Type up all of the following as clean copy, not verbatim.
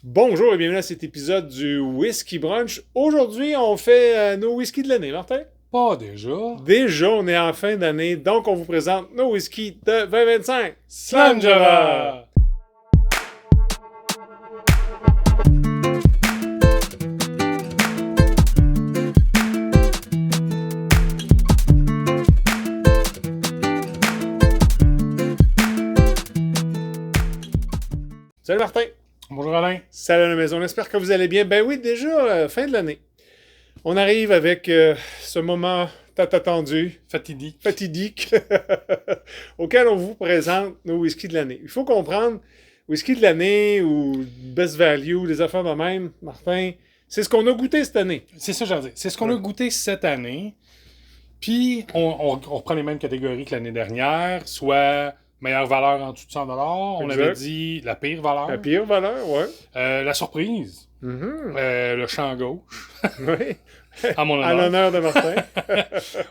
Bonjour et bienvenue à cet épisode du Whisky Brunch. Aujourd'hui, on fait nos whiskies de l'année, Martin. Pas déjà. Déjà, on est en fin d'année, donc on vous présente nos whiskies de 2025. Slanjava! Salut Martin. Bonjour Alain. Salut à la maison, on espère que vous allez bien. Ben oui, déjà, fin de l'année. On arrive avec ce moment tant attendu, fatidique, auquel on vous présente nos whiskies de l'année. Il faut comprendre, whisky de l'année ou best value, des affaires de même, Martin, c'est ce qu'on a goûté cette année. C'est ça, j'allais dire. C'est ce qu'on a goûté cette année. Puis, on reprend les mêmes catégories que l'année dernière, soit meilleure valeur en dessous de 100$. On Exact. avait dit la pire valeur. La pire valeur, ouais. La surprise. Le champ gauche. Oui. À mon À honneur. l'honneur de Martin.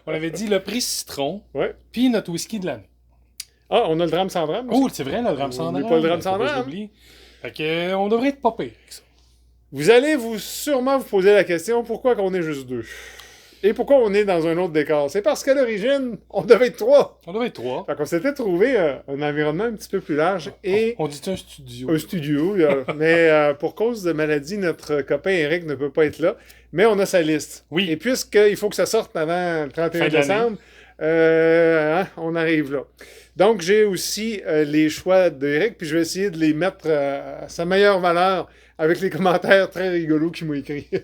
On avait dit le prix citron. Ouais. Puis notre whisky de l'année. Ah, on a le drame sans drame. Oh, c'est vrai, le drame sans Oublie drame. pas le drame sans Faut pas drame. l'oublier. Fait que, on devrait être pas pire que ça. Vous allez sûrement vous poser la question, pourquoi qu'on est juste deux? Et pourquoi on est dans un autre décor? C'est parce qu'à l'origine, on devait être trois. On devrait être trois. Fait qu'on s'était trouvé un environnement un petit peu plus large et On dit un studio. un studio. Mais pour cause de maladie, notre copain Eric ne peut pas être là. Mais on a sa liste. Oui. Et puisqu'il faut que ça sorte avant le 31 Fin de l'année. décembre, on arrive là. Donc, j'ai aussi les choix d'Eric, puis je vais essayer de les mettre à sa meilleure valeur avec les commentaires très rigolos qu'il m'a écrits. Il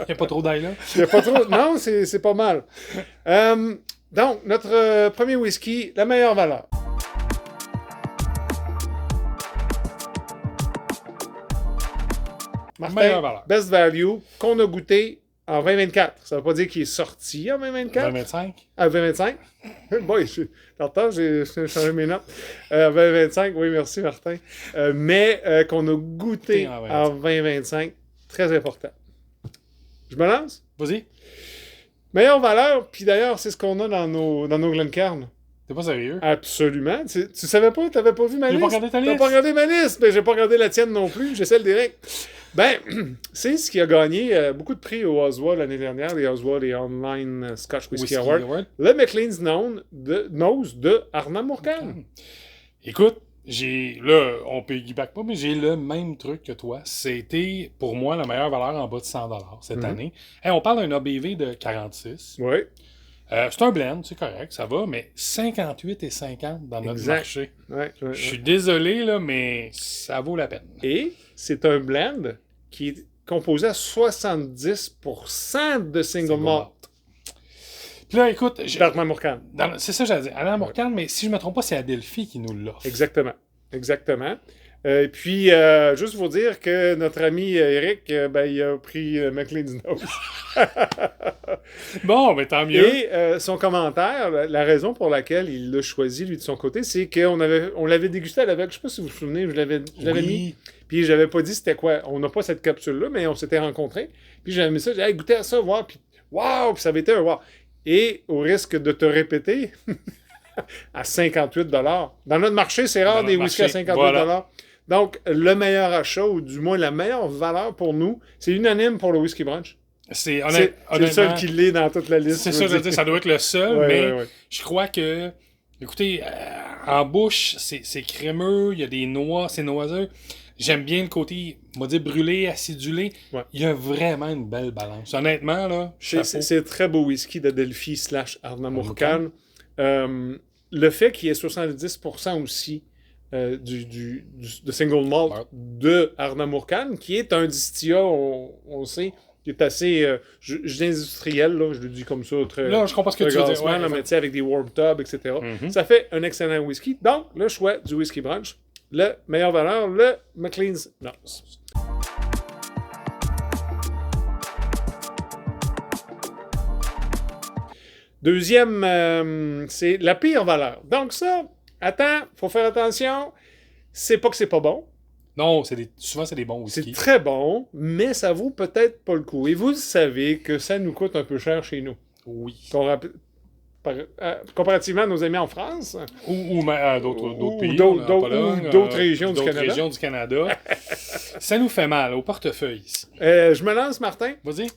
n'y a pas trop d'ail là. Il y a pas trop... Non, c'est pas mal. Donc, notre premier whisky, la meilleure valeur. Martin, Meilleure valeur. best value qu'on a goûté en 2024. Ça veut pas dire qu'il est sorti en 2024. 2025. À 2025. Boy, t'entends, j'ai changé mes notes. 2025, oui, merci Martin. Mais qu'on a goûté en 2025. Très important. Je me lance? Vas-y. Meilleure valeur, puis d'ailleurs, c'est ce qu'on a dans nos Glencairn. T'es pas sérieux? Absolument. Tu savais pas? T'avais pas vu ma J'ai liste? pas regardé ta liste. T'as pas regardé ma liste? Ben, j'ai pas regardé la tienne non plus. J'ai celle d'Eric. Ben, c'est ce qui a gagné beaucoup de prix au Oswald l'année dernière, les Oswald et Online Scotch Whisky Award. Le Maclean's Nose de Arnhem Mourcan. Écoute, on piggyback pas, mais j'ai le même truc que toi. C'était, pour moi, la meilleure valeur en bas de 100$ cette année. Hey, on parle d'un ABV de 46. Oui. C'est un blend, c'est correct, ça va, mais 58 et 50 dans notre marché. Ouais. Je suis désolé, là, mais ça vaut la peine. Et c'est un blend qui est composé à 70% de single malt. Puis là, écoute... D'Arnhem Mourcan. C'est ça, j'allais dire. Arnhem Mourcan, mais si je ne me trompe pas, c'est Adelphi qui nous l'offre. Exactement. Et puis, juste vous dire que notre ami Eric, il a pris Maclean's Nose. Bon, mais tant mieux. Et son commentaire, la raison pour laquelle il l'a choisi, lui, de son côté, c'est qu'on l'avait dégusté à l'aveugle. Je sais pas si vous vous souvenez, je l'avais mis. Puis j'avais pas dit c'était quoi. On n'a pas cette capsule-là, mais on s'était rencontrés. Puis j'avais mis ça, j'ai dit, hey, goûtez à ça, voir. Puis, wow! Puis ça avait été un wow. Et au risque de te répéter, à 58$. Dans notre marché, c'est rare des whiskies à 58$. Voilà. Donc, le meilleur achat, ou du moins la meilleure valeur pour nous, c'est unanime pour le Whisky Brunch. C'est le seul qui l'est dans toute la liste. C'est ça, je veux dire, ça doit être le seul, mais je crois que, écoutez, en bouche, c'est crémeux, il y a des noix, c'est noiseux. J'aime bien le côté, on va dire, brûlé, acidulé. Ouais. Il y a vraiment une belle balance. Honnêtement, là, c'est un très beau whisky d'Adelphi / Arnhem Mourcan. Le fait qu'il y ait 70% aussi de single malt de Arnhem Mourcan, qui est un distillat, on sait, qui est assez industriel, là, je le dis comme ça, très... Là, je comprends ce que tu veux dire. Ouais, mais avec des warm tubs, etc. Ça fait un excellent whisky. Donc, le choix du Whisky Brunch, le meilleure valeur, le Maclean's Nose. Deuxième, c'est la pire valeur. Donc ça, attends, faut faire attention. C'est pas que c'est pas bon. Non, souvent c'est des bons whisky. C'est très bon, mais ça vaut peut-être pas le coup. Et vous savez que ça nous coûte un peu cher chez nous. Oui. comparativement à nos amis en France. Ou à d'autres pays. Ou d'autres régions du Canada. Régions du Canada. Ça nous fait mal au portefeuille ici. Je me lance, Martin. Vas-y.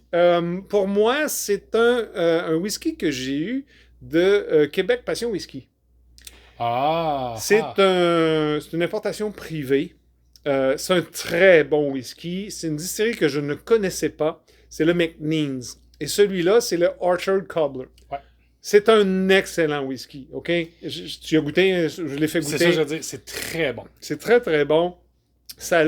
Pour moi, c'est un whisky que j'ai eu de Québec Passion Whisky. C'est une importation privée. C'est un très bon whisky. C'est une distillerie que je ne connaissais pas. C'est le McNeans. Et celui-là, c'est le Orchard Cobbler. Ouais. C'est un excellent whisky, OK? Tu as goûté, je l'ai fait goûter. C'est ça que je veux dire, c'est très bon. C'est très, très bon. Ça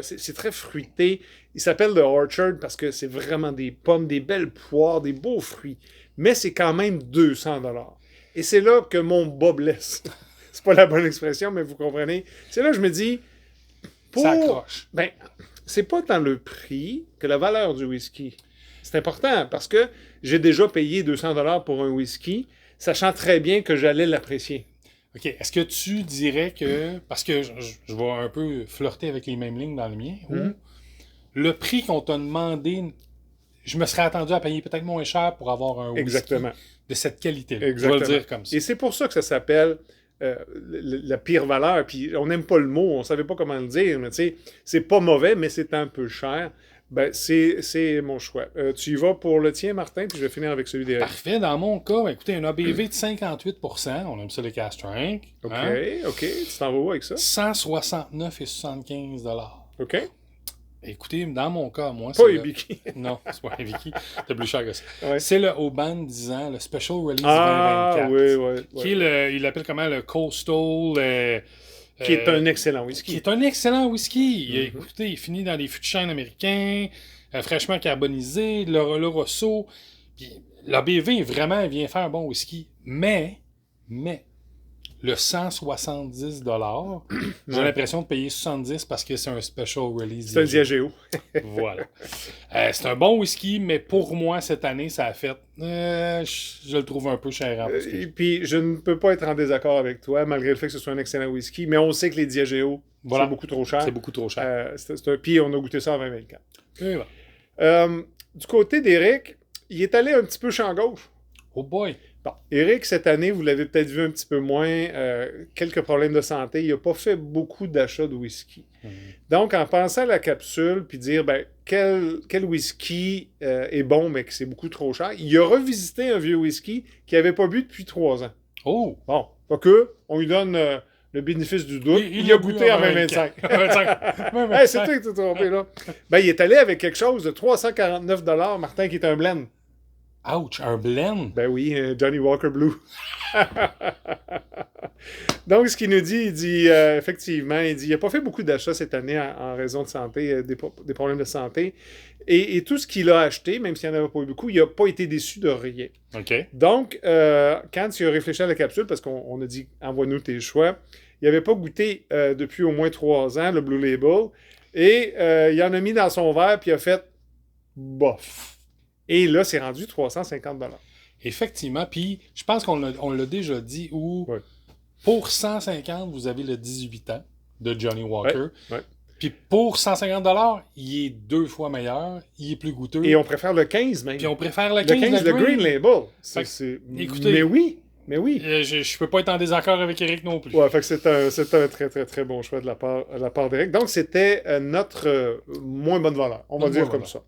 c'est très fruité. Il s'appelle le Orchard parce que c'est vraiment des pommes, des belles poires, des beaux fruits. Mais c'est quand même 200 $. Et c'est là que mon bas blesse. C'est pas la bonne expression, mais vous comprenez. C'est là que je me dis... Ça accroche. Ben, c'est pas dans le prix que la valeur du whisky. C'est important parce que j'ai déjà payé 200 $ pour un whisky, sachant très bien que j'allais l'apprécier. OK. Est-ce que tu dirais que... Parce que je vais un peu flirter avec les mêmes lignes dans le mien. Où le prix qu'on t'a demandé, je me serais attendu à payer peut-être moins cher pour avoir un whisky de cette qualité-là. Exactement. Je vais le dire comme ça. Et c'est pour ça que ça s'appelle la pire valeur. Puis on n'aime pas le mot, on savait pas comment le dire. Mais tu sais, c'est pas mauvais, mais c'est un peu cher. Ben, c'est mon choix. Tu y vas pour le tien, Martin, puis je vais finir avec celui d'Éric. Parfait. Dans mon cas, écoutez, un ABV de 58%. On aime ça, les cask strength. OK, OK. Tu t'en vas où avec ça? 169,75 $. OK. Écoutez, dans mon cas, moi, c'est... Pas Hibiki. Non, c'est pas Hibiki. C'est plus cher que ça. Ouais. C'est le Oban 10 ans, le Special Release 2024. Oui. Qui est il l'appelle comment, le Coastal... qui est un excellent whisky. Qui est un excellent whisky. Écoutez, il finit dans les fûts de chêne américains, fraîchement carbonisé, le Rosso. Puis l'ABV, vraiment, vient faire un bon whisky. Mais, le 170 $, j'ai l'impression de payer 70 parce que c'est un special release. C'est un Diageo. Voilà. C'est un bon whisky, mais pour moi, cette année, ça a fait... je le trouve un peu cher. Et puis, je ne peux pas être en désaccord avec toi, malgré le fait que ce soit un excellent whisky, mais on sait que les Diageo, c'est beaucoup trop cher. C'est beaucoup trop cher. Puis, on a goûté ça en 2024. Et voilà. Du côté d'Éric, il est allé un petit peu champ gauche. Oh boy! Bon, Éric, cette année, vous l'avez peut-être vu un petit peu moins, quelques problèmes de santé. Il n'a pas fait beaucoup d'achats de whisky. Donc, en pensant à la capsule, puis dire, ben, quel whisky est bon, mais que c'est beaucoup trop cher, il a revisité un vieux whisky qu'il n'avait pas bu depuis 3 ans. Oh! Bon, pas que, on lui donne le bénéfice du doute. Il a goûté en 2025. Hey, c'est toi qui t'es trompé, là. Ben, il est allé avec quelque chose de 349 $, Martin, qui est un blend. Ouch, un blend? Ben oui, Johnny Walker Blue. Donc, ce qu'il nous dit, il dit, effectivement, il n'a pas fait beaucoup d'achats cette année en raison de santé, des problèmes de santé. Et tout ce qu'il a acheté, même s'il n'y en avait pas eu beaucoup, il n'a pas été déçu de rien. OK. Donc, quand il a réfléchi à la capsule, parce qu'on a dit, envoie-nous tes choix, il n'avait pas goûté depuis au moins 3 ans, le Blue Label, et il en a mis dans son verre, puis il a fait, bof. Et là, c'est rendu 350 $. Effectivement. Puis, je pense qu'on l'a déjà dit, où pour 150, vous avez le 18 ans de Johnny Walker. Ouais. Puis pour 150 $, il est 2 fois meilleur, il est plus goûteux. Et on préfère le 15 même. Puis on préfère le 15, le 15 de Green Label. Écoutez, mais oui. Je peux pas être en désaccord avec Éric non plus. Ouais, fait que c'est un très, très, très bon choix de la part d'Éric. Donc, c'était notre moins bonne valeur. On va dire comme ça.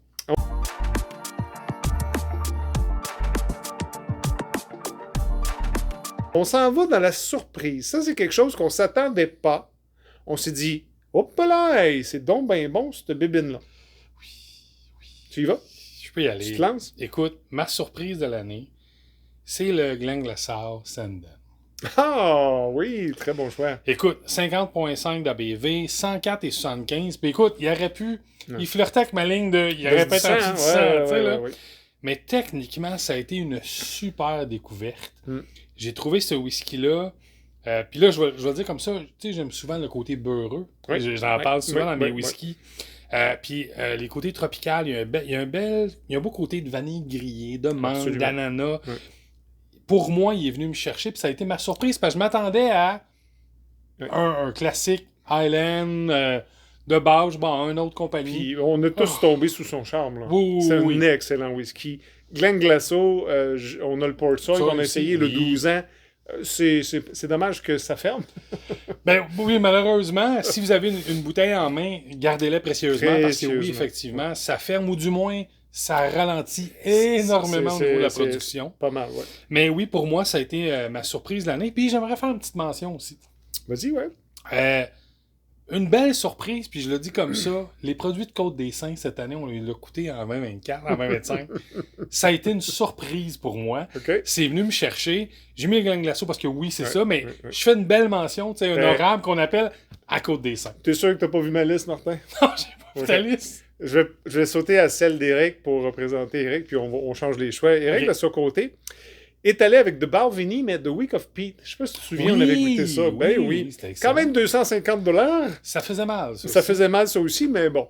On s'en va dans la surprise. Ça, c'est quelque chose qu'on ne s'attendait pas. On s'est dit, hop là, hey, c'est donc bien bon, cette bébine-là. Oui. Tu y vas? Je peux y aller. Tu te lances? Écoute, ma surprise de l'année, c'est le Glenglassaugh Sandon. Ah oui, très bon choix. Écoute, 50.5 d'ABV, 104 et 75. Puis écoute, il aurait pu... Il flirtait avec ma ligne de... Il aurait peut-être un petit 100, tu sais, là. Mais techniquement, ça a été une super découverte. J'ai trouvé ce whisky-là. Puis là, je vais dire comme ça, tu sais, j'aime souvent le côté beurreux. J'en parle souvent dans mes whiskies. Puis les côtés tropicaux, il y a un beau côté de vanille grillée, de menthe, d'ananas. Pour moi, il est venu me chercher, puis ça a été ma surprise, parce que je m'attendais à un classique Highland, de base, bon, une autre compagnie. Puis on a tous tombé sous son charme. Là. Oui, c'est un oui. excellent whisky. Glen Glassow, on a le Port Soy qu'on a essayé le 12 ans. C'est dommage que ça ferme. Ben oui, malheureusement, si vous avez une bouteille en main, gardez-la précieusement, parce que oui, effectivement, ça ferme ou du moins, ça ralentit énormément au niveau de la production. Pas mal, ouais. Mais oui, pour moi, ça a été ma surprise de l'année. Puis j'aimerais faire une petite mention aussi. Vas-y, ouais. Une belle surprise, puis je le dis comme ça, les produits de Côte-des-Saints cette année, on les a coûtés en 2024, en 2025. Ça a été une surprise pour moi. Okay. C'est venu me chercher. J'ai mis le Glen Glassow parce que oui, c'est ça, mais je fais une belle mention, tu sais, honorable qu'on appelle à Côte-des-Saints. T'es sûr que t'as pas vu ma liste, Martin? Non, j'ai pas vu ta liste. Je vais sauter à celle d'Éric pour représenter Éric, puis on change les choix. Éric, de son côté, est allé avec The Balvenie, mais The Week of Pete. Je sais pas si tu te souviens, on avait goûté ça. Ben oui. Quand même 250$. Ça faisait mal, ça. Ça faisait mal, ça aussi, mais bon.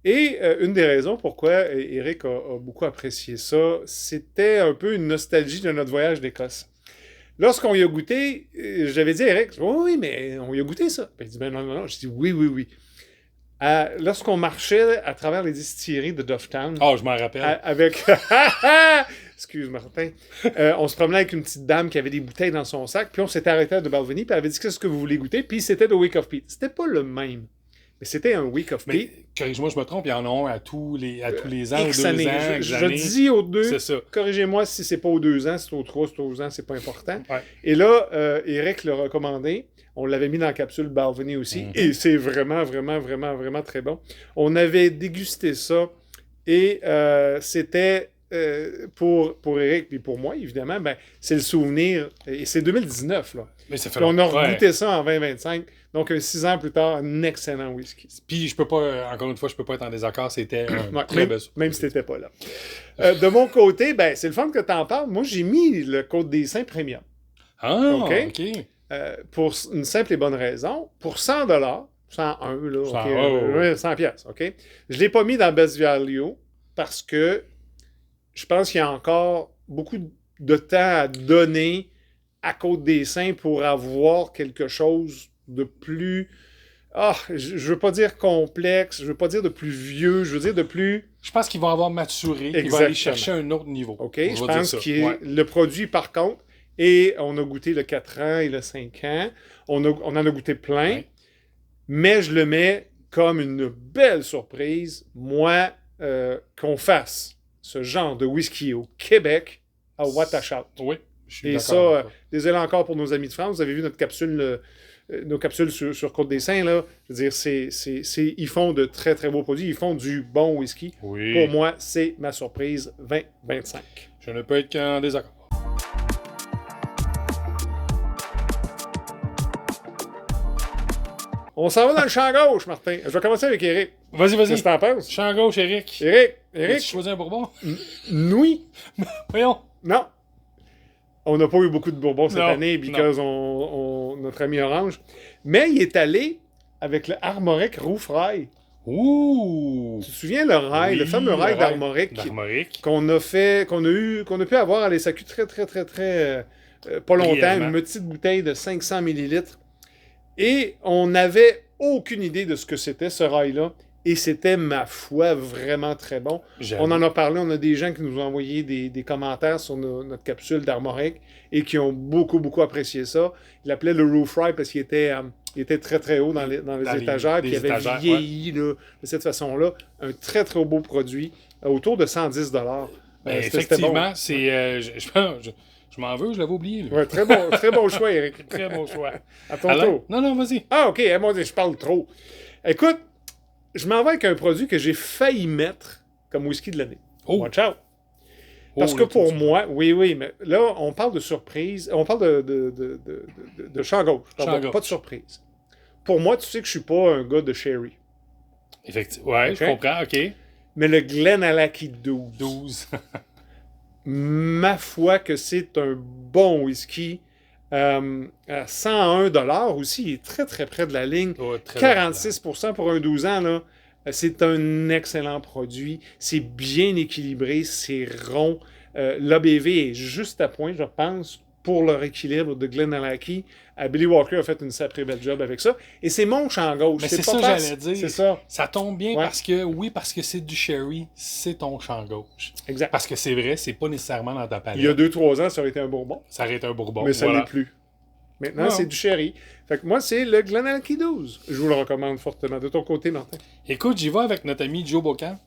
Et une des raisons pourquoi Éric a beaucoup apprécié ça, c'était un peu une nostalgie de notre voyage d'Écosse. Lorsqu'on y a goûté, j'avais dit à Éric, oui, mais on y a goûté ça. Ben, il dit, ben non. Je dis, oui. Lorsqu'on marchait à travers les distilleries de Dufftown. Oh, je m'en rappelle. Avec. Excuse, Martin. On se promenait avec une petite dame qui avait des bouteilles dans son sac, puis on s'était arrêté à The Balvenie, puis elle avait dit qu'est-ce que vous voulez goûter, puis c'était The Week of Pete. C'était pas le même, mais c'était un Week of Pete. Corrige-moi, je me trompe, il y en a un à tous les ans, ou 2 années. ans. Je dis aux 2. C'est ça. Corrigez-moi si c'est pas aux 2 ans, si c'est aux 3, si c'est aux ans, c'est pas important. Ouais. Et là, Éric l'a recommandé. On l'avait mis dans la capsule Balvenie aussi. Et c'est vraiment très bon. On avait dégusté ça. Et c'était pour Éric puis pour moi, évidemment, ben, c'est le souvenir. Et c'est 2019, là. Mais ça fait on a regoûté ça en 2025. Donc, 6 ans plus tard, un excellent whisky. Puis, je peux pas, encore une fois, je peux pas être en désaccord. C'était un très bel même si t'étais pas là. De mon côté, ben, c'est le fun que t'en parles. Moi, j'ai mis le Côte-des-Saints Premium. Ah, OK. Pour une simple et bonne raison, pour 100$, 101, là, 100 pièces, OK? Je ne l'ai pas mis dans Best Value parce que je pense qu'il y a encore beaucoup de temps à donner à Côte-des-Saints pour avoir quelque chose de plus... je veux pas dire complexe, je veux pas dire de plus vieux, je veux dire de plus... Je pense qu'ils vont avoir maturé, ils vont aller chercher un autre niveau. OK, je pense que le produit, par contre, et on a goûté le 4 ans et le 5 ans. On en a goûté plein. Ouais. Mais je le mets comme une belle surprise, moi, qu'on fasse ce genre de whisky au Québec à Watashout. Oui, je suis d'accord. Et ça, désolé encore pour nos amis de France, vous avez vu notre capsule, nos capsules sur Côte-des-Saints, là. Je veux dire, ils font de très, très beaux produits. Ils font du bon whisky. Oui. Pour moi, c'est ma surprise 2025. Je ne peux être qu'en désaccord. On s'en va dans le champ gauche, Martin. Je vais commencer avec Éric. Vas-y. Qu'est-ce que t'en penses? Champ gauche, Éric. Éric. Tu choisis un bourbon? Oui. Voyons. Non. On n'a pas eu beaucoup de bourbons cette année, parce notre ami Orange. Mais il est allé avec le Armoric Roux-Fry. Ouh! Tu te souviens le rail, le fameux rail d'Armoric qu'on a pu avoir à l'ESAQ très pas longtemps, une petite bouteille de 500 ml. Et on n'avait aucune idée de ce que c'était, ce rail-là. Et c'était, ma foi, vraiment très bon. On en a parlé, on a des gens qui nous ont envoyé des commentaires sur notre capsule d'Armoric et qui ont beaucoup apprécié ça. Ils l'appelaient le Roof Fry parce qu'il était très très haut dans les étagères, puis il avait vieilli là, de cette façon-là. Un très très beau produit, autour de 110$. Effectivement, bon. C'est... Je m'en veux, je l'avais oublié. Ouais, très bon choix, Éric. Très bon choix. À ton tour. Non, vas-y. Ah, OK, moi, je parle trop. Écoute, je m'en vais avec un produit que j'ai failli mettre comme whisky de l'année. Oh. Watch out. Parce que pour moi, oui, mais là, on parle de surprise. On parle de champ gauche. Pas de surprise. Pour moi, tu sais que je suis pas un gars de sherry. Effectivement. Ouais, okay? Je comprends, OK. Mais le Glenallachie 12. Ma foi que c'est un bon whisky. À 101$ aussi, il est très très près de la ligne. 46% pour un 12 ans, là. C'est un excellent produit. C'est bien équilibré, c'est rond. L'ABV est juste à point, je pense. pour leur équilibre de Glenallachie. Billy Walker a fait une sacrée belle job avec ça. Et c'est mon champ gauche. Mais c'est ça que j'allais dire. C'est ça. Ça tombe bien parce que c'est du sherry, c'est ton champ gauche. Exact. Parce que c'est vrai, c'est pas nécessairement dans ta palette. Il y a 2-3 ans, ça aurait été un bourbon. Ça aurait été un bourbon. Mais ça l'est plus. Maintenant, c'est du sherry. Fait que moi, c'est le Glenallachie 12. Je vous le recommande fortement. De ton côté, Martin. Écoute, j'y vais avec notre ami Joe Bocan.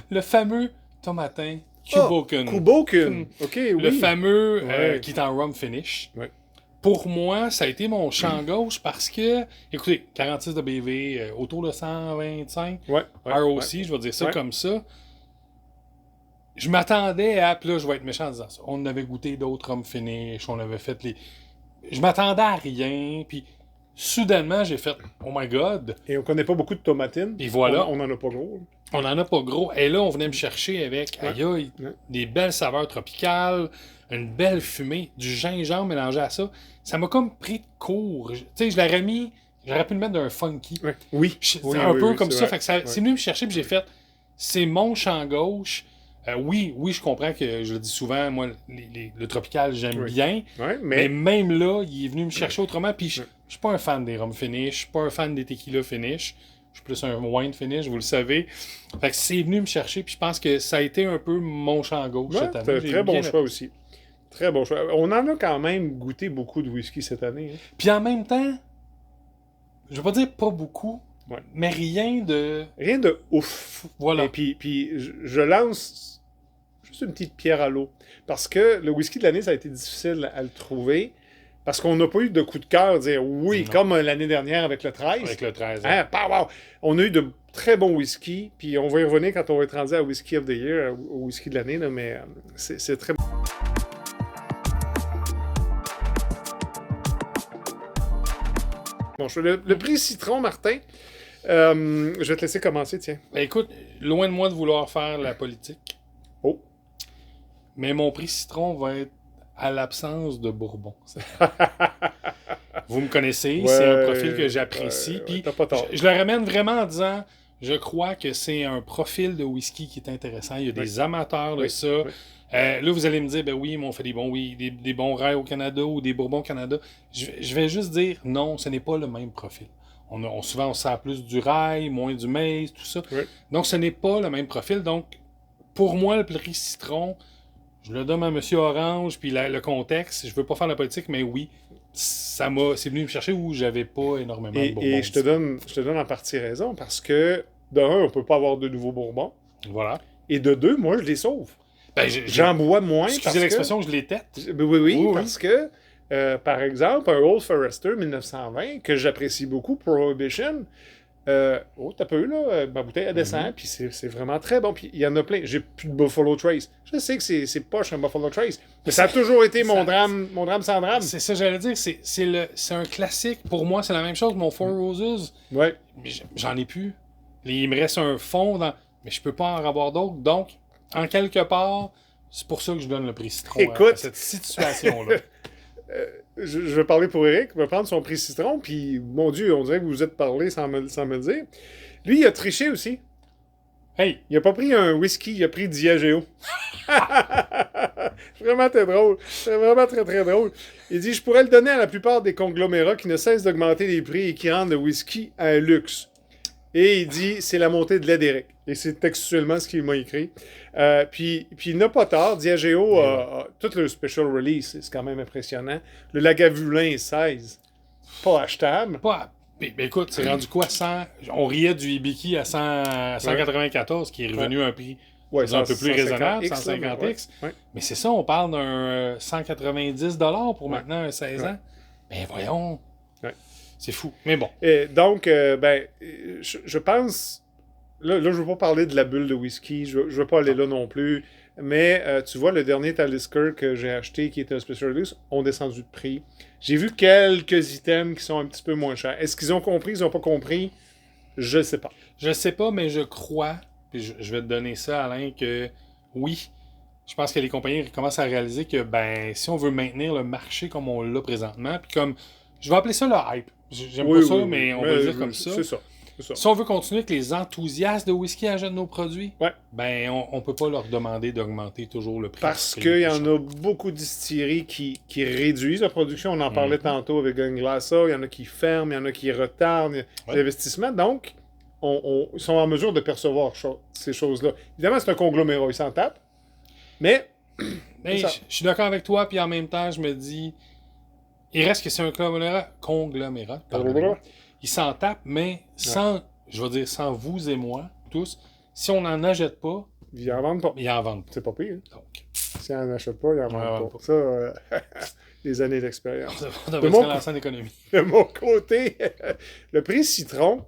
Le fameux tomatin Kuboken. Kuboken. OK, oui. Le fameux qui est en rum finish. Ouais. Pour moi, ça a été mon champ gauche parce que, écoutez, 46 de BV, autour de 125 ROC, je vais dire ça comme ça. Je m'attendais à, puis là, je vais être méchant en disant ça. On avait goûté d'autres rum finish, on avait fait les... Je m'attendais à rien, puis soudainement, j'ai fait « Oh my God! » Et on connaît pas beaucoup de tomatines. Et voilà. On n'en a pas gros. On n'en a pas gros. Et là, on venait me chercher avec, des belles saveurs tropicales, une belle fumée, du gingembre mélangé à ça. Ça m'a comme pris de court. Tu sais, j'aurais pu le mettre d'un funky. Ouais. Oui. C'est un peu comme ça. Fait que c'est venu me chercher, puis j'ai fait, c'est mon champ gauche. Oui, je comprends que, je le dis souvent, moi, le tropical, j'aime bien. Ouais, mais même là, il est venu me chercher autrement. Puis je suis pas un fan des rum finish, je suis pas un fan des tequila finish. Je suis plus un wine finish, vous le savez. Fait que c'est venu me chercher, puis je pense que ça a été un peu mon champ gauche cette année. C'est un très bon choix aussi. Très bon choix. On en a quand même goûté beaucoup de whisky cette année. Hein. Puis en même temps, je vais pas dire pas beaucoup, mais rien de... Rien de ouf. Voilà. Et puis je lance juste une petite pierre à l'eau. Parce que le whisky de l'année, ça a été difficile à le trouver. Parce qu'on n'a pas eu de coup de cœur, dire oui, comme l'année dernière avec le 13. Avec le 13. Hein? Wow. On a eu de très bons whisky, puis on va y revenir quand on va être rendu à Whisky of the Year, au whisky de l'année, là, mais c'est très bon. Bon, le prix citron, Martin, je vais te laisser commencer, tiens. Ben écoute, loin de moi de vouloir faire la politique. Oh. Mais mon prix citron va être à l'absence de Bourbon. Vous me connaissez, c'est un profil que j'apprécie. Puis je le ramène vraiment en disant, je crois que c'est un profil de whisky qui est intéressant. Il y a des amateurs de ça. Là, vous allez me dire, ben oui, mais on fait des bons rails au Canada ou des Bourbons au Canada. Je vais juste dire, non, ce n'est pas le même profil. Souvent, on sert plus du rail, moins du maize, tout ça. Oui. Donc, ce n'est pas le même profil. Donc, pour moi, le prix citron, je le donne à M. Orange, puis le contexte, je veux pas faire la politique, mais oui, c'est venu me chercher où j'avais pas énormément de Bourbons. Et je te donne en partie raison, parce que, de un, on peut pas avoir de nouveaux Bourbons. Voilà. Et de deux, moi, je les sauve. Ben, j'en bois moins. Excusez l'expression, je les tête. Oui, parce que, par exemple, un Old Forester 1920, que j'apprécie beaucoup, Prohibition, t'as peu, là, ma bouteille, elle descend, puis c'est vraiment très bon. Puis il y en a plein. J'ai plus de Buffalo Trace. Je sais que c'est poche, un Buffalo Trace, mais ça a toujours été mon drame sans drame. C'est ça, j'allais dire. C'est un classique. Pour moi, c'est la même chose. Mon Four Roses, ouais. J'en ai plus. Il me reste un fond, mais je peux pas en avoir d'autres. Donc, en quelque part, c'est pour ça que je donne le prix citron à cette situation-là. Je vais parler pour Eric, il va prendre son prix citron, puis mon Dieu, on dirait que vous vous êtes parlé sans me le dire. Lui, il a triché aussi. Hey! Il a pas pris un whisky, il a pris Diageo. Vraiment très drôle. C'est vraiment très, très drôle. Il dit, je pourrais le donner à la plupart des conglomérats qui ne cessent d'augmenter les prix et qui rendent le whisky un luxe. Et il dit, c'est la montée de lait d'Eric. Et c'est textuellement ce qu'il m'a écrit. Puis il n'a pas tort. Diageo a tout le special release. C'est quand même impressionnant. Le Lagavulin 16. Pas achetable. Mais écoute, c'est rendu quoi? 100... On riait du Hibiki à 194, qui est revenu à un prix un peu plus raisonnable, 150X. Ouais. Mais c'est ça, on parle d'un 190$ pour maintenant un 16 ans. Ben voyons. Ouais. C'est fou. Mais bon. Et donc, je pense... Là, je veux pas parler de la bulle de whisky. Je veux pas aller là non plus. Mais tu vois, le dernier Talisker que j'ai acheté, qui était un special release, ont descendu de prix. J'ai vu quelques items qui sont un petit peu moins chers. Est-ce qu'ils ont compris? Ils n'ont pas compris? Je sais pas. Je sais pas, mais je crois, puis je vais te donner ça, Alain, que oui, je pense que les compagnies commencent à réaliser que si on veut maintenir le marché comme on l'a présentement, puis comme, je vais appeler ça le hype. J'aime pas ça, mais on va le dire comme ça. C'est ça. Si on veut continuer que les enthousiastes de whisky achètent nos produits, ben on peut pas leur demander d'augmenter toujours le prix. Parce qu'il y en a beaucoup de distilleries qui réduisent la production. On en parlait tantôt avec Glassa. Il y en a qui ferment, il y en a qui retardent l'investissement. Donc, ils sont en mesure de percevoir ces choses-là. Évidemment, c'est un conglomérat. Ils s'en tapent. Mais je suis d'accord avec toi. Puis en même temps, je me dis, il reste que c'est un conglomérat. Ils s'en tapent, mais sans vous et moi, tous, si on n'en achète pas, ils en vendent pas. C'est pas pire. Donc. Si on n'en achète pas, ils en vendent pas. Ça, des années d'expérience. On devrait se lancer en économie. De mon côté, le prix citron,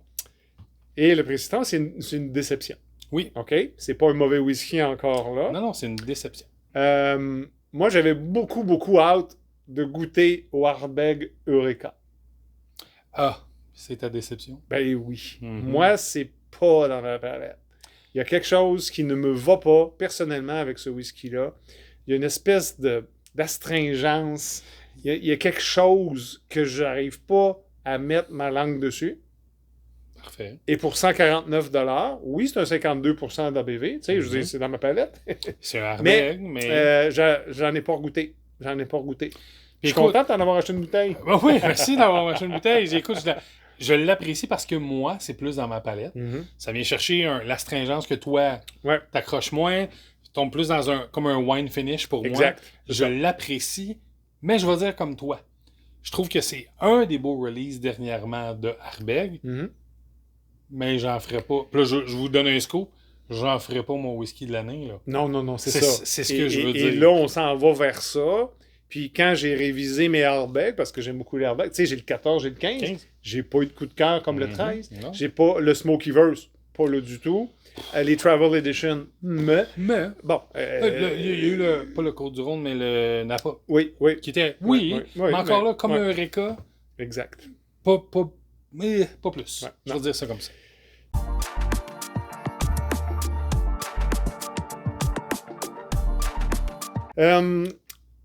c'est une déception. Oui. OK? C'est pas un mauvais whisky encore là. Non, c'est une déception. Moi, j'avais beaucoup hâte de goûter au Ardbeg Eureka. Ah, c'est ta déception? Ben oui. Moi, c'est pas dans ma palette. Il y a quelque chose qui ne me va pas, personnellement, avec ce whisky-là. Il y a une espèce d'astringence. Il y a quelque chose que je n'arrive pas à mettre ma langue dessus. Parfait. Et pour 149 $, oui, c'est un 52% d'ABV. Tu sais, je veux dire, c'est dans ma palette. C'est un Ardbeg, mais j'en ai pas goûté. Je suis content d'en avoir acheté une bouteille. Oui, merci d'avoir acheté une bouteille. Écoute, je l'apprécie parce que moi, c'est plus dans ma palette. Ça vient chercher l'astringence que toi, t'accroches moins. Tu tombes plus dans comme un wine finish pour moi. Je l'apprécie, mais je vais dire comme toi. Je trouve que c'est un des beaux releases dernièrement de Ardbeg, mais j'en ferai pas. Puis là, je vous donne un scoop. J'en ferai pas mon whisky de l'année. Là. Non, c'est ça. C'est ce que je veux dire. Et là, on s'en va vers ça. Puis quand j'ai révisé mes Ardbeg, parce que j'aime beaucoup les Ardbeg, tu sais, j'ai le 14, j'ai le 15. J'ai pas eu de coup de cœur comme le 13. J'ai pas le Smokyverse, pas là du tout. Les Travel Edition, mais. Bon. Il y a eu pas le Côte-du-Rhône, mais le Napa. Oui. Qui était, mais encore là, comme un Eureka. Exact. Mais pas plus. Je veux dire ça comme ça.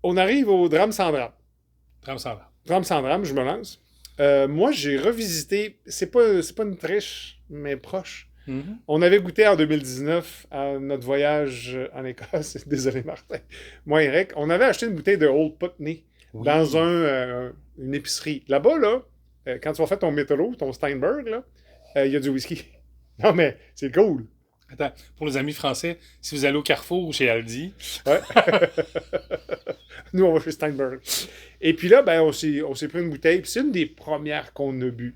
On arrive au Dram sans drame. Dram sans drame, je me lance. Moi, j'ai revisité, c'est pas une triche, mais proche. On avait goûté en 2019 à notre voyage en Écosse. Désolé, Martin. Moi et Eric, on avait acheté une bouteille de Old Putney dans une épicerie. Là-bas, là, quand tu vas faire ton Métalo, ton Steinberg, là, il y a du whisky. Non, mais c'est cool. Attends, pour les amis français, si vous allez au Carrefour ou chez Aldi... Ouais. Nous, on va chez Steinberg. Et puis là, ben, on s'est pris une bouteille, puis c'est une des premières qu'on a bu.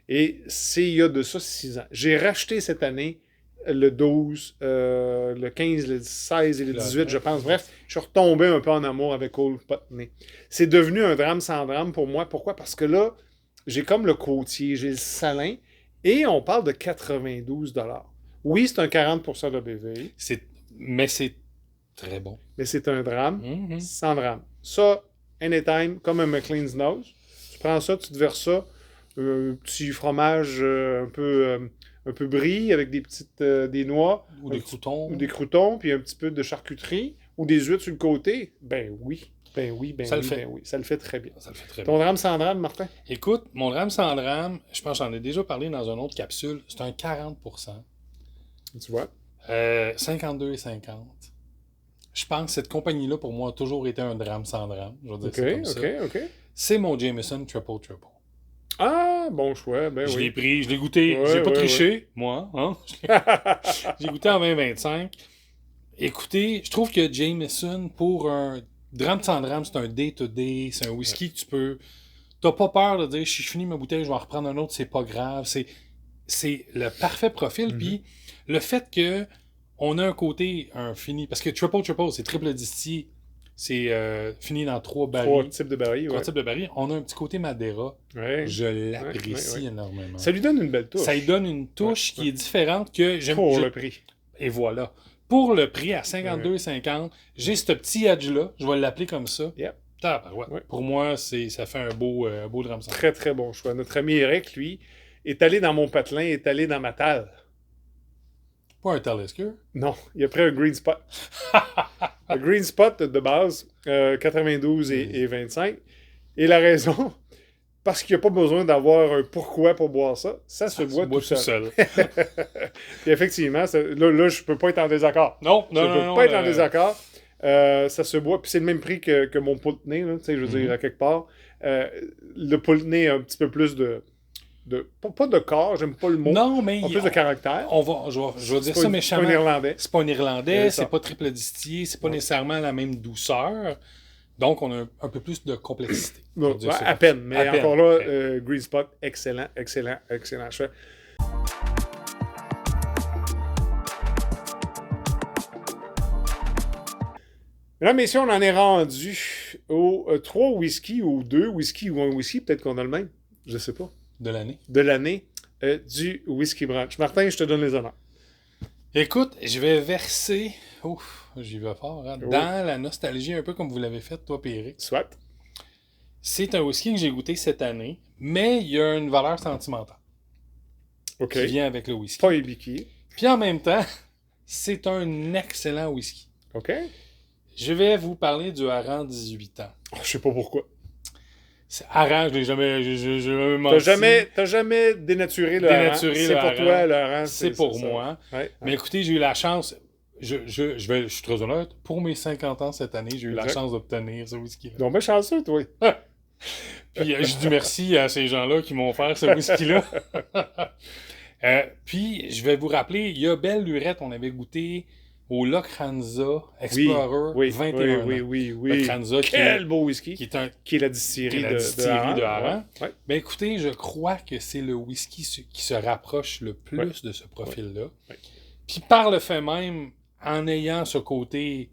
Et c'est il y a de ça 6 ans. J'ai racheté cette année le 12, le 15, le 16 et le 18, je pense. Bref, je suis retombé un peu en amour avec Old Putney. C'est devenu un drame sans drame pour moi. Pourquoi? Parce que là, j'ai comme le côtier, j'ai le salin, et on parle de 92 $. Oui, c'est un 40% d'ABV. Mais c'est très bon. Mais c'est un drame sans drame. Ça, anytime, comme un McLean's Nose. Tu prends ça, tu te verses ça, un petit fromage un peu brie avec des noix. Ou des croutons. Ou des croutons, puis un petit peu de charcuterie. Ou des huîtres sur le côté. Ben oui. Ça le fait très bien. Ton drame sans drame, Martin? Écoute, mon drame sans drame, je pense que j'en ai déjà parlé dans une autre capsule. C'est un 40%. Tu vois? 52 et 50. Je pense que cette compagnie-là, pour moi, a toujours été un drame sans drame. Je veux dire ça comme ça. OK. C'est mon Jameson Triple. Ah, bon choix. Ben je l'ai pris, je l'ai goûté. J'ai pas triché, moi. Hein? J'ai goûté en 2025. Écoutez, je trouve que Jameson, pour un drame sans drame, c'est un day-to-day. C'est un whisky que tu peux... T'as pas peur de dire, si je finis ma bouteille, je vais en reprendre un autre, c'est pas grave. C'est le parfait profil. Puis le fait que on a un fini... Parce que Triple, c'est triple distillé. C'est fini dans 3 barils. 3 types de barils. 3 types de barils. On a un petit côté Madeira. Ouais. Je l'apprécie énormément. Ça lui donne une belle touche. Ça lui donne une touche qui est différente que j'aime. Pour le prix. Et voilà. Pour le prix, à 52,50, j'ai ce petit edge-là. Je vais l'appeler comme ça. Yep. Pour moi, ça fait un beau drame. Très, très bon choix. Notre ami Eric, lui, est allé dans mon patelin, est allé dans ma talle. Pas un Talisker? Non, il a pris un Green Spot. Un Green Spot de base, 92 et 25. Et la raison, parce qu'il n'y a pas besoin d'avoir un pourquoi pour boire ça. Ça se boit tout seul. Puis effectivement, là, je peux pas être en désaccord. Non. Je peux pas être en désaccord. Ça se boit, puis c'est le même prix que mon Pulteney, là, je veux dire, à quelque part. Le Pulteney a un petit peu plus de pas de corps, j'aime pas le mot. Non, mais plus de caractère. Je vais dire ça méchamment. C'est pas un Irlandais. C'est pas un Irlandais, c'est pas triple distillé, c'est pas nécessairement la même douceur. Donc, on a un peu plus de complexité. Non, à peine, mais encore là, Green Spot, excellent choix. Là, messieurs, on en est rendu aux 3 whisky ou 2 whisky ou 1 whisky, peut-être qu'on a le même, je sais pas. De l'année du Whisky Brunch. Martin, je te donne les honneurs. Écoute, je vais verser, j'y vais fort, dans la nostalgie, un peu comme vous l'avez fait, toi, Pierrick. Soit. C'est un whisky que j'ai goûté cette année, mais il y a une valeur sentimentale qui vient avec le whisky. Pas ébiqué. Puis en même temps, c'est un excellent whisky. OK. Je vais vous parler du Hareng 18 ans. Je sais pas pourquoi. Hareng, je l'ai jamais menti. T'as jamais dénaturé le Hareng. C'est pour toi, le Hareng. C'est pour moi. Ouais. Mais écoutez, j'ai eu la chance, je suis très honnête, pour mes 50 ans cette année, j'ai eu la chance d'obtenir ce whisky-là. Donc, ben chanceux, toi. Puis je dis merci à ces gens-là qui m'ont offert ce whisky-là. Puis, je vais vous rappeler, il y a belle lurette, on avait goûté au Locranza Explorer 21 ans. Oui. Locranza, quel beau whisky. Qui est la distillerie de Hareng. Ouais. Ben écoutez, je crois que c'est le whisky qui se rapproche le plus de ce profil-là. Ouais. Puis par le fait même, en ayant ce côté,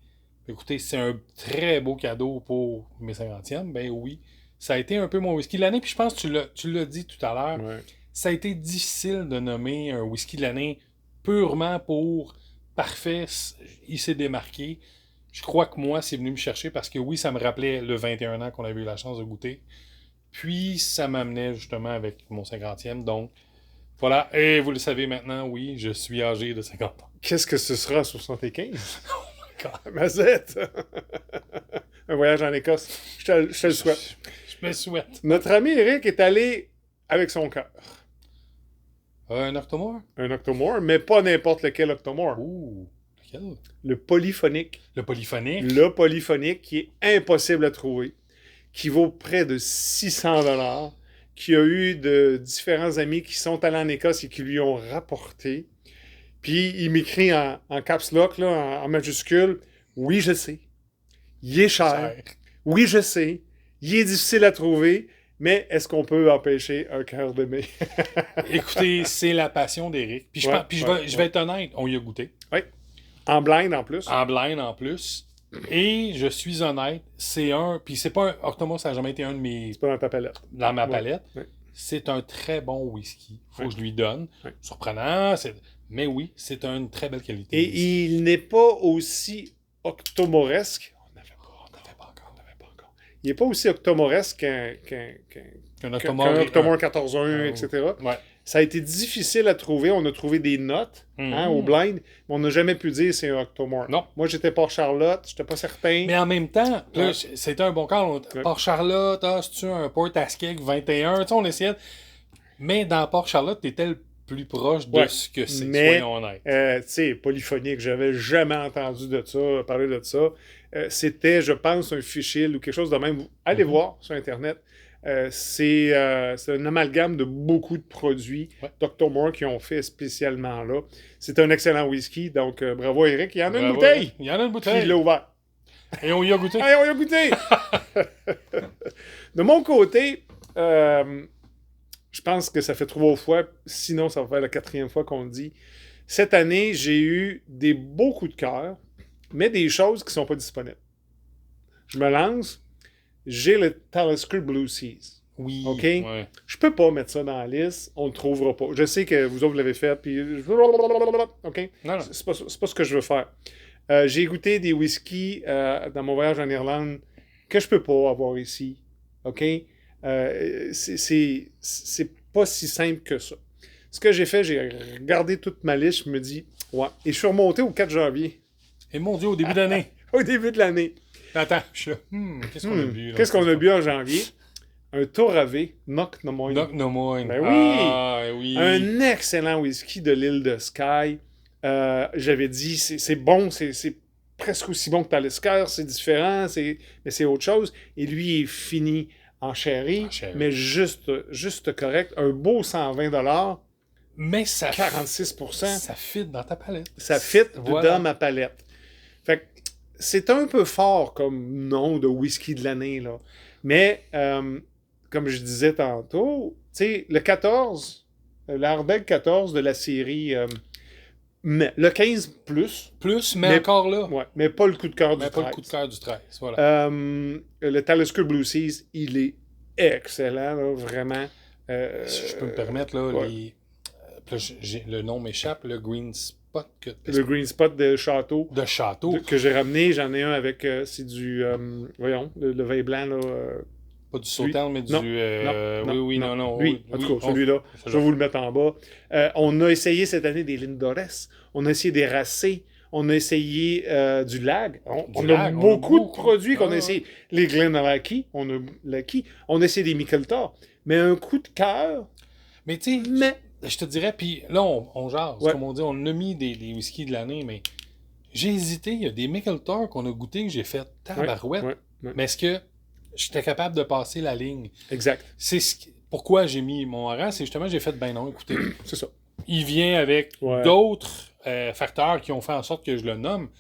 écoutez, c'est un très beau cadeau pour mes 50e, ben oui, ça a été un peu mon whisky de l'année. Puis je pense que tu l'as dit tout à l'heure, ça a été difficile de nommer un whisky de l'année purement pour parfait, il s'est démarqué. Je crois que moi, c'est venu me chercher parce que oui, ça me rappelait le 21 ans qu'on avait eu la chance de goûter. Puis, ça m'amenait justement avec mon 50e. Donc, voilà. Et vous le savez maintenant, oui, je suis âgé de 50 ans. Qu'est-ce que ce sera à 75? Oh my God! Mazette! Un voyage en Écosse. Je te le souhaite. Je me souhaite. Notre ami Eric est allé avec son cœur. Un Octomore? Un Octomore, mais pas n'importe lequel Octomore. Ouh, lequel? Le polyphonique. Le polyphonique? Le polyphonique qui est impossible à trouver, qui vaut près de 600$, qui a eu de différents amis qui sont allés en Écosse et qui lui ont rapporté. Puis il m'écrit en caps lock, là, en majuscule, « Oui, je sais. Il est cher. Oui, je sais. Il est difficile à trouver. » Mais est-ce qu'on peut empêcher un cœur d'aimer? Écoutez, c'est la passion d'Éric. Puis, je vais être honnête, on y a goûté. Oui. En blind en plus. En blind en plus. Et je suis honnête, c'est un... Puis c'est pas un... Octomore, ça n'a jamais été un de mes... C'est pas dans ta palette. Dans ma palette. Ouais. C'est un très bon whisky. Faut que je lui donne. Surprenant, mais oui, c'est une très belle qualité. Et il n'est pas aussi octomoresque. Il n'est pas aussi octomoresque qu'un Octomore 14.1, etc. Ouais. Ça a été difficile à trouver. On a trouvé des notes au blind, mais on n'a jamais pu dire c'est un Octomore. Non. Moi, j'étais Port-Charlotte, j'étais pas certain. Mais en même temps, là, c'était un bon cas. Port-Charlotte, c'est-tu un Port Askeg 21? On essayait. Mais dans Port-Charlotte, t'étais le plus proche de ce que c'est, soyons honnêtes. Tu sais, polyphonique, j'avais jamais entendu de ça, parler de ça. C'était, je pense, un fichier ou quelque chose de même. Allez voir sur Internet. C'est un amalgame de beaucoup de produits d'Octomore qui ont fait spécialement là. C'est un excellent whisky, donc bravo Eric. Il y en a une bouteille. Il y en a une bouteille. Puis il l'a ouvert. Et on y a goûté. Et on y a goûté. De mon côté, je pense que ça fait 3 fois, sinon ça va faire la 4e fois qu'on le dit. Cette année, j'ai eu des beaux coups de cœur, mais des choses qui ne sont pas disponibles. Je me lance. J'ai le Talisker Blue Seas. Oui. OK? Ouais. Je peux pas mettre ça dans la liste. On ne le trouvera pas. Je sais que vous autres, vous l'avez fait. Puis... OK? Non. C'est pas ce que je veux faire. J'ai goûté des whiskies dans mon voyage en Irlande que je peux pas avoir ici. OK? C'est pas si simple que ça. Ce que j'ai fait, j'ai regardé toute ma liste. Je me dis, ouais. Et je suis remonté au 4 janvier. Et mon Dieu, au début d'année. Au début de l'année. Attends, je suis là. Qu'est-ce qu'on a bu? Qu'est-ce qu'on a bu en janvier? un Torave Knocknamoin. Knocknamoin. Ben oui! Ah, oui! Un excellent whisky de l'île de Skye. J'avais dit, c'est bon, c'est presque aussi bon que Talisker, c'est différent, mais c'est autre chose. Et lui, il est fini en sherry, mais juste correct. Un beau 120$. Mais ça 46%. Ça fit dans ta palette. Ça fit dans ma palette. Fait que c'est un peu fort comme nom de whisky de l'année, là. Mais, comme je disais tantôt, tu sais, le 14, l'Ardbeg 14 de la série, le 15 plus. Plus, mais encore là. Ouais, mais pas le coup de cœur du 13. Mais pas le coup de cœur du 13, voilà. Le Talisker Blue Seas, il est excellent, là, vraiment. Si je peux me permettre, là, ouais. Le nom m'échappe, le Green Spot. Le Green Spot de Château. De Château. Que j'ai ramené, j'en ai un avec, c'est du, voyons, le vin blanc, là. Pas du Sauternes, mais du... Non, non. Lui, en tout cas, celui-là, je vais vous le mettre en bas. On a essayé cette année des Lindores. On a essayé des Racés. On a essayé du Lag. On a beaucoup de produits qu'on a essayé. Les Glenallachie, on a essayé des Micheltor. Mais un coup de cœur. Mais tu sais, je te dirais, puis là, on jase, comme on dit, on a mis des whiskies de l'année, mais j'ai hésité. Il y a des Micheltor qu'on a goûté que j'ai fait tabarouette. Ouais. Mais est-ce que j'étais capable de passer la ligne? Exact. Pourquoi j'ai mis mon rang, c'est justement, j'ai fait, ben non, écoutez. C'est ça. Il vient avec d'autres facteurs qui ont fait en sorte que je le nomme.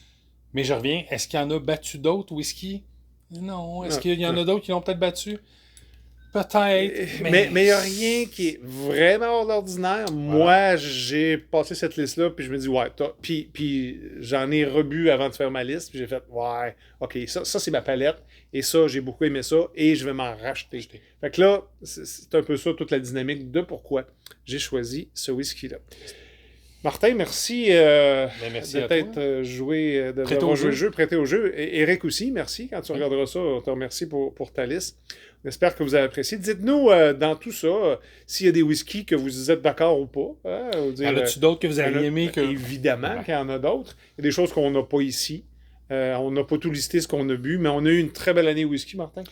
Mais je reviens, est-ce qu'il y en a battu d'autres whisky? Non. Est-ce qu'il y en a d'autres qui l'ont peut-être battu? Peut-être. Mais il n'y a rien qui est vraiment hors d'ordinaire. Voilà. Moi, j'ai passé cette liste-là, puis je me dis, ouais, puis j'en ai rebu avant de faire ma liste, puis j'ai fait, ouais, ok, ça c'est ma palette, et ça, j'ai beaucoup aimé ça, et je vais m'en racheter. Fait que là, c'est un peu ça, toute la dynamique de pourquoi j'ai choisi ce whisky-là. Martin, merci, merci de t'être joué, d'avoir joué le jeu, prêté au jeu. Et Eric aussi, merci. Quand tu regarderas ça, on te remercie pour ta liste. J'espère que vous avez apprécié. Dites-nous dans tout ça s'il y a des whiskies que vous êtes d'accord ou pas. Y en a-tu d'autres que vous avez aimé? Évidemment qu'il y en a d'autres. Il y a des choses qu'on n'a pas ici. On n'a pas tout listé ce qu'on a bu, mais on a eu une très belle année whisky, Martin.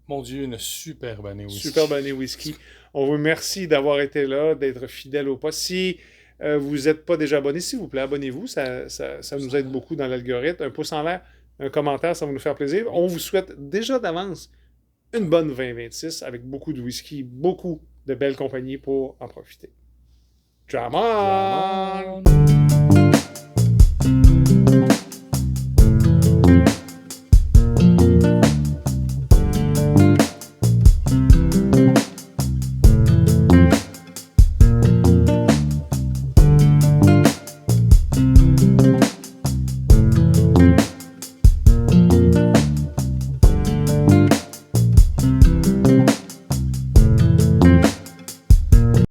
Mon Dieu, une superbe année whisky. Superbe année whisky. On vous remercie d'avoir été là, d'être fidèle au poste. Si vous n'êtes pas déjà abonné, s'il vous plaît, abonnez-vous. Ça nous aide beaucoup dans l'algorithme. Un pouce en l'air, un commentaire, ça va nous faire plaisir. On vous souhaite déjà d'avance une bonne 2026 avec beaucoup de whisky, beaucoup de belles compagnies pour en profiter. Drum on!